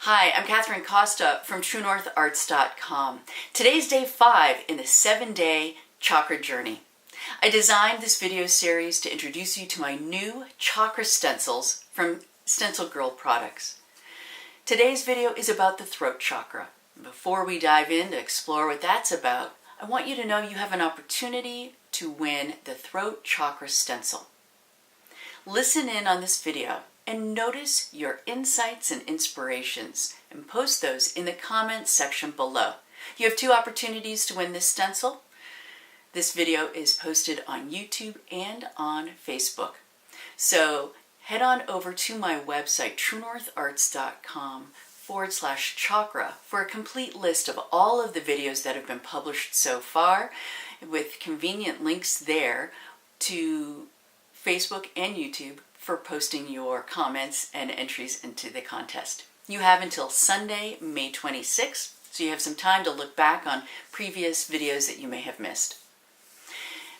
Hi, I'm Kathryn Costa from TrueNorthArts.com. Today's day 5 in the 7-day Chakra Journey. I designed this video series to introduce you to my new chakra stencils from StencilGirl Products. Today's video is about the throat chakra. Before we dive in to explore what that's about, I want you to know you have an opportunity to win the Throat Chakra stencil. Listen in on this video and notice your insights and inspirations and post those in the comments section below. You have 2 opportunities to win this stencil. This video is posted on YouTube and on Facebook. So head on over to my website, TrueNorthArts.com/chakra for a complete list of all of the videos that have been published so far, with convenient links there to Facebook and YouTube for posting your comments and entries into the contest. You have until Sunday, May 26th, so you have some time to look back on previous videos that you may have missed.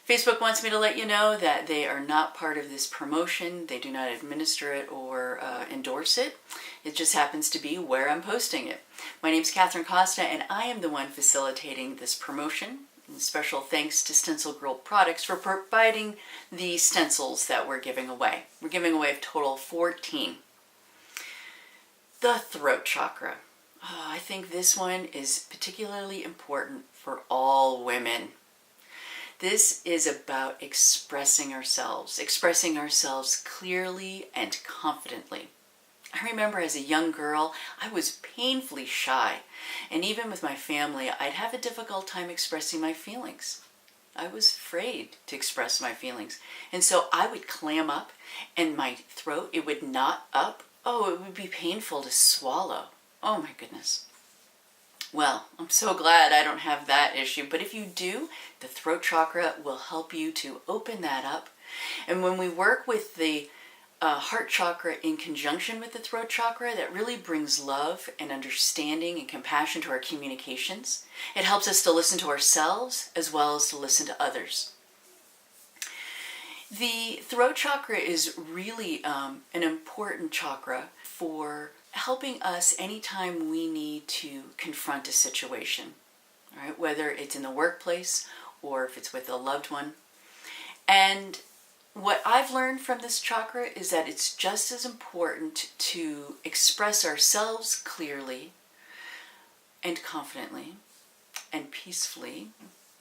Facebook wants me to let you know that they are not part of this promotion. They do not administer it or endorse it. It just happens to be where I'm posting it. My name is Kathryn Costa, and I am the one facilitating this promotion. And special thanks to StencilGirl Products for providing the stencils that we're giving away. We're giving away a total of 14. The throat chakra. Oh, I think this one is particularly important for all women. This is about expressing ourselves clearly and confidently. I remember as a young girl, I was painfully shy, and even with my family, I'd have a difficult time expressing my feelings. I was afraid to express my feelings, and so I would clam up, and my throat, it would knot up. Oh, it would be painful to swallow. Oh my goodness. Well, I'm so glad I don't have that issue, but if you do, the throat chakra will help you to open that up. And when we work with the heart chakra in conjunction with the throat chakra, that really brings love and understanding and compassion to our communications. It helps us to listen to ourselves as well as to listen to others. The throat chakra is really an important chakra for helping us anytime we need to confront a situation, right? Whether it's in the workplace or if it's with a loved one. And what I've learned from this chakra is that it's just as important to express ourselves clearly and confidently and peacefully,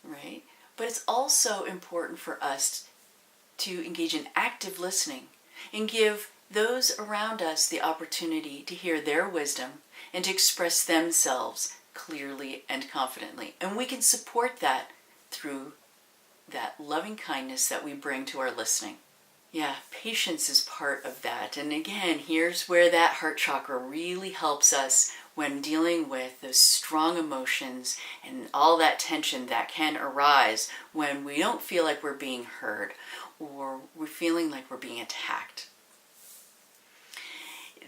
right? But it's also important for us to engage in active listening and give those around us the opportunity to hear their wisdom and to express themselves clearly and confidently. And we can support that through that loving kindness that we bring to our listening. Yeah, patience is part of that. And again, here's where that heart chakra really helps us when dealing with those strong emotions and all that tension that can arise when we don't feel like we're being heard or we're feeling like we're being attacked.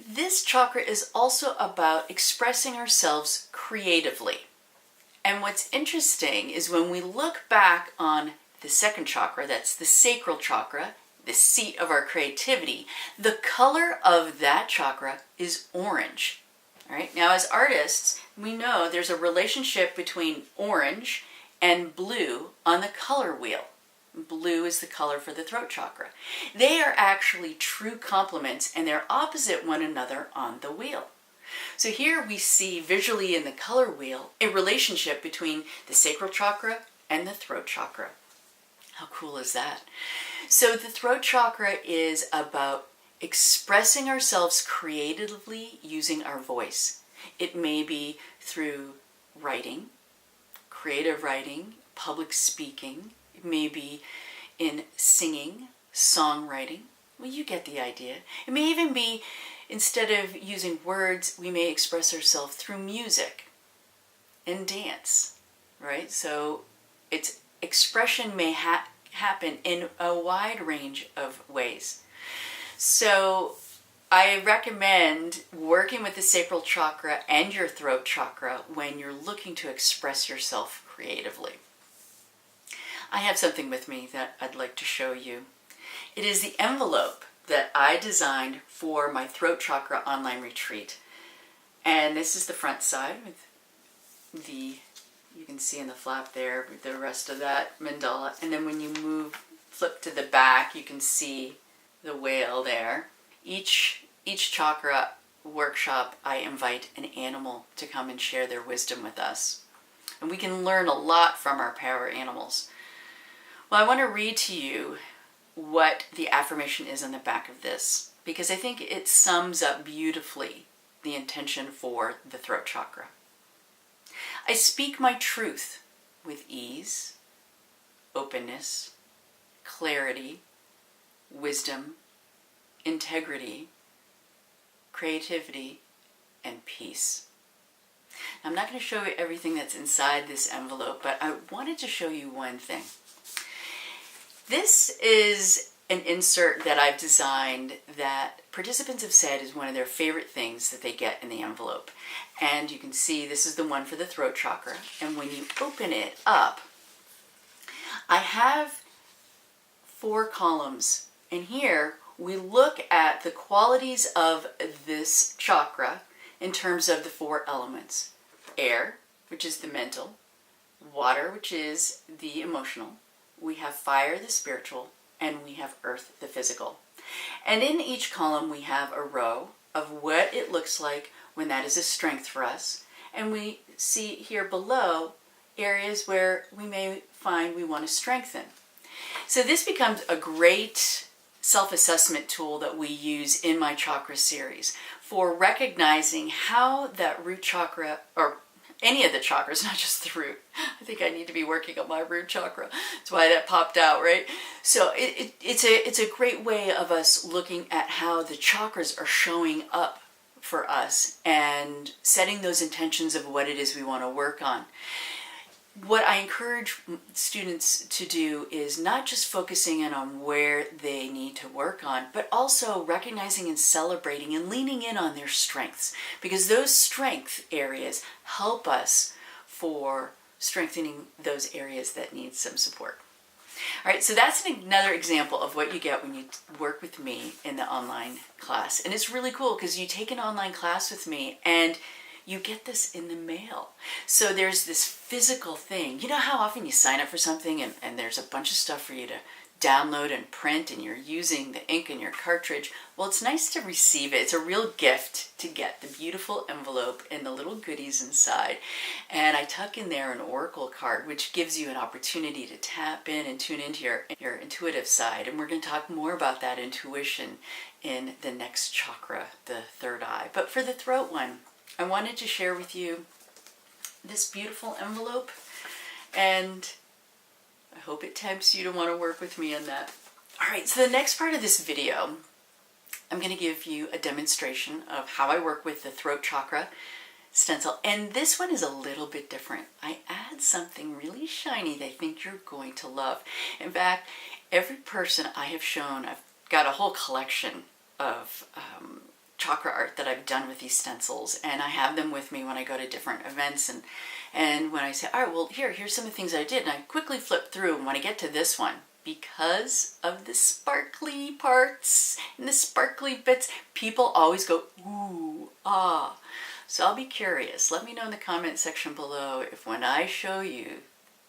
This chakra is also about expressing ourselves creatively. And what's interesting is when we look back on the second chakra, that's the Sacral Chakra, the seat of our creativity, the color of that chakra is orange. All right? Now, as artists, we know there's a relationship between orange and blue on the color wheel. Blue is the color for the throat chakra. They are actually true complements, and they're opposite one another on the wheel. So here we see visually in the color wheel a relationship between the sacral chakra and the throat chakra. How cool is that? So the throat chakra is about expressing ourselves creatively using our voice. It may be through writing, creative writing, public speaking. It may be in singing, songwriting. Well, you get the idea. It may even be, instead of using words, we may express ourselves through music and dance, right? So its expression may happen in a wide range of ways. So I recommend working with the sacral chakra and your throat chakra when you're looking to express yourself creatively. I have something with me that I'd like to show you. It is the envelope that I designed for my throat chakra online retreat. And this is the front side with you can see in the flap there, with the rest of that mandala. And then when you flip to the back, you can see the whale there. Each chakra workshop, I invite an animal to come and share their wisdom with us. And we can learn a lot from our power animals. Well, I want to read to you what the affirmation is on the back of this, because I think it sums up beautifully the intention for the throat chakra. I speak my truth with ease, openness, clarity, wisdom, integrity, creativity, and peace. I'm not going to show you everything that's inside this envelope, but I wanted to show you one thing. This is an insert that I've designed that participants have said is one of their favorite things that they get in the envelope. And you can see this is the one for the throat chakra. And when you open it up, I have 4 columns. And here we look at the qualities of this chakra in terms of the 4 elements. Air, which is the mental. Water, which is the emotional. We have fire, the spiritual. And we have earth, the physical. And in each column we have a row of what it looks like when that is a strength for us. And we see here below areas where we may find we want to strengthen. So this becomes a great self-assessment tool that we use in my chakra series for recognizing how that root chakra, or any of the chakras, not just the root. I think I need to be working on my root chakra. That's why that popped out, right? So it's a great way of us looking at how the chakras are showing up for us and setting those intentions of what it is we want to work on. What I encourage students to do is not just focusing in on where they need to work on, but also recognizing and celebrating and leaning in on their strengths, because those strength areas help us for strengthening those areas that need some support. All right, so that's another example of what you get when you work with me in the online class. And it's really cool because you take an online class with me and you get this in the mail. So there's this physical thing. You know how often you sign up for something and there's a bunch of stuff for you to download and print and you're using the ink in your cartridge? Well, it's nice to receive it. It's a real gift to get the beautiful envelope and the little goodies inside. And I tuck in there an oracle card, which gives you an opportunity to tap in and tune into your intuitive side. And we're going to talk more about that intuition in the next chakra, the third eye. But for the throat one, I wanted to share with you this beautiful envelope, and I hope it tempts you to want to work with me on that. All right, so the next part of this video, I'm going to give you a demonstration of how I work with the throat chakra stencil, and this one is a little bit different. I add something really shiny that I think you're going to love. In fact, every person I have shown, I've got a whole collection of chakra art that I've done with these stencils, and I have them with me when I go to different events, and when I say, all right, well, here's some of the things I did, and I quickly flip through, and when I get to this one, because of the sparkly parts and the sparkly bits, people always go, ooh, ah. So I'll be curious. Let me know in the comment section below if when I show you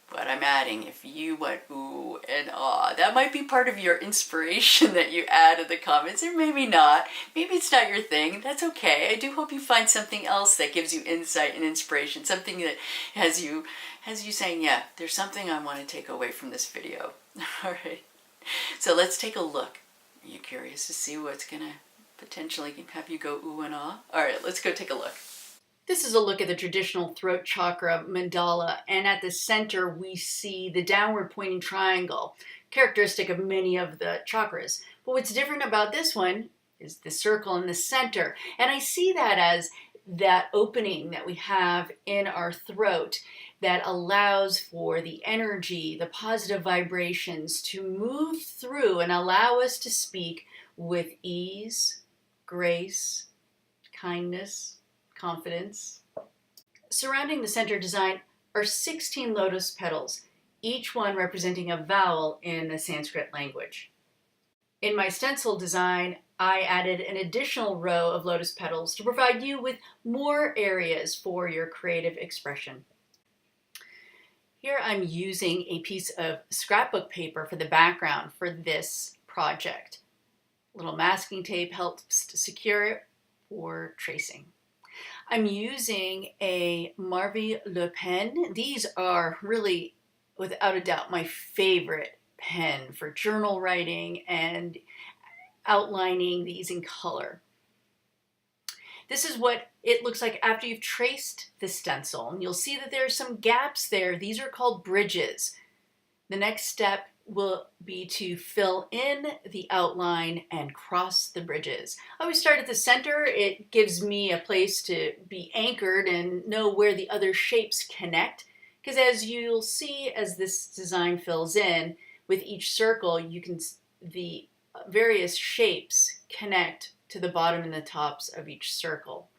what I'm adding, if you went ooh and ah. That might be part of your inspiration that you add in the comments, or maybe not. Maybe it's not your thing. That's okay. I do hope you find something else that gives you insight and inspiration, something that has you saying, yeah, there's something I want to take away from this video. All right. So let's take a look. Are you curious to see what's going to potentially have you go ooh and ah? All right, let's go take a look. This is a look at the traditional throat chakra mandala, and at the center we see the downward pointing triangle, characteristic of many of the chakras. But what's different about this one is the circle in the center, and I see that as that opening that we have in our throat that allows for the energy, the positive vibrations to move through and allow us to speak with ease, grace, kindness, confidence. Surrounding the center design are 16 lotus petals, each one representing a vowel in the Sanskrit language. In my stencil design, I added an additional row of lotus petals to provide you with more areas for your creative expression. Here I'm using a piece of scrapbook paper for the background for this project. A little masking tape helps to secure it for tracing. I'm using a Marvy Le pen. These are really, without a doubt, my favorite pen for journal writing and outlining these in color. This is what it looks like after you've traced the stencil. And you'll see that there are some gaps there. These are called bridges. The next step will be to fill in the outline and cross the bridges. I always start at the center. It gives me a place to be anchored and know where the other shapes connect. Because as you'll see as this design fills in, with each circle, the various shapes connect to the bottom and the tops of each circle.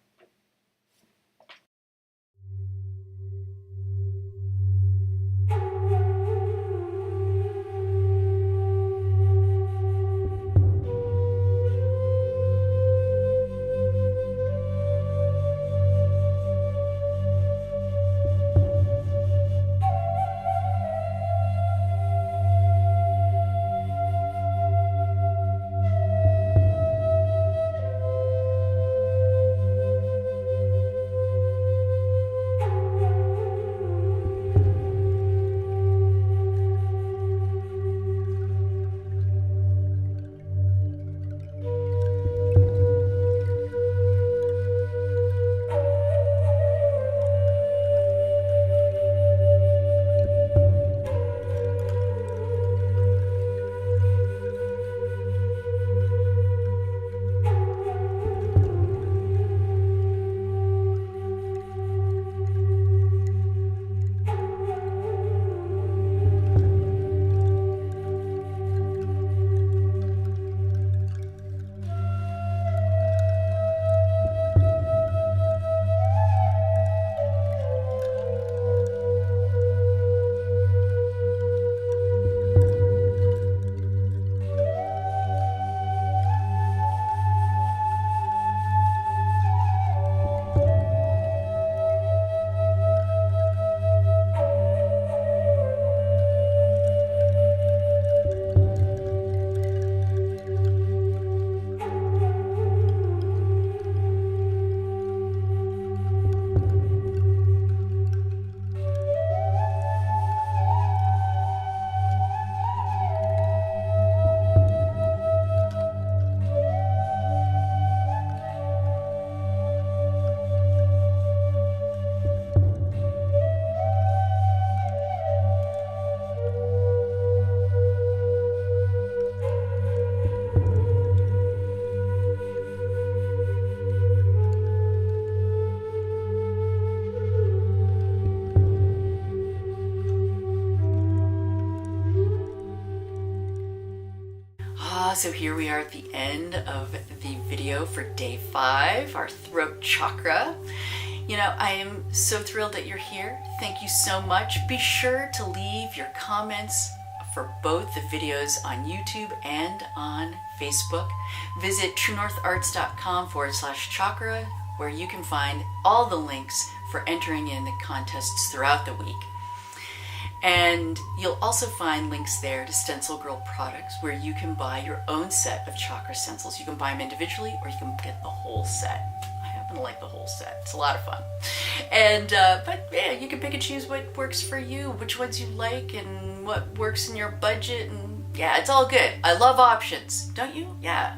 So here we are at the end of the video for day 5, our throat chakra. You know, I am so thrilled that you're here. Thank you so much. Be sure to leave your comments for both the videos on YouTube and on Facebook. Visit truenortharts.com/chakra, where you can find all the links for entering in the contests throughout the week. And you'll also find links there to StencilGirl Products, where you can buy your own set of chakra stencils. You can buy them individually, or you can get the whole set. I happen to like the whole set. It's a lot of fun. And but yeah, you can pick and choose what works for you, which ones you like, and what works in your budget. And yeah, it's all good. I love options, don't you? Yeah.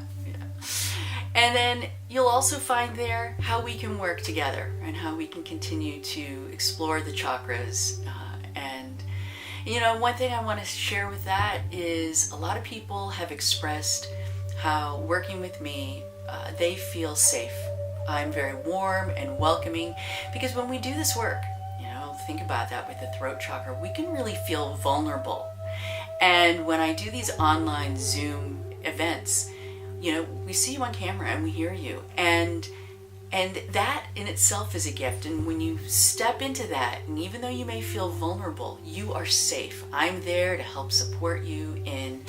And then you'll also find there how we can work together and how we can continue to explore the chakras. And you know, one thing I want to share with that is a lot of people have expressed how working with me, they feel safe. I'm very warm and welcoming, because when we do this work, you know, think about that with the throat chakra, we can really feel vulnerable. And when I do these online Zoom events, you know, we see you on camera and we hear you. And that in itself is a gift. And when you step into that, and even though you may feel vulnerable, you are safe. I'm there to help support you in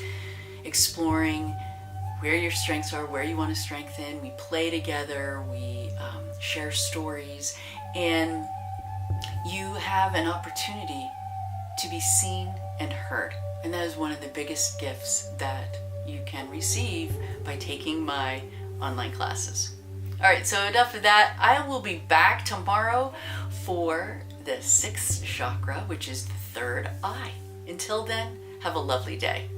exploring where your strengths are, where you want to strengthen. We play together, we share stories, and you have an opportunity to be seen and heard. And that is one of the biggest gifts that you can receive by taking my online classes. All right, so enough of that. I will be back tomorrow for the 6th chakra, which is the third eye. Until then, have a lovely day.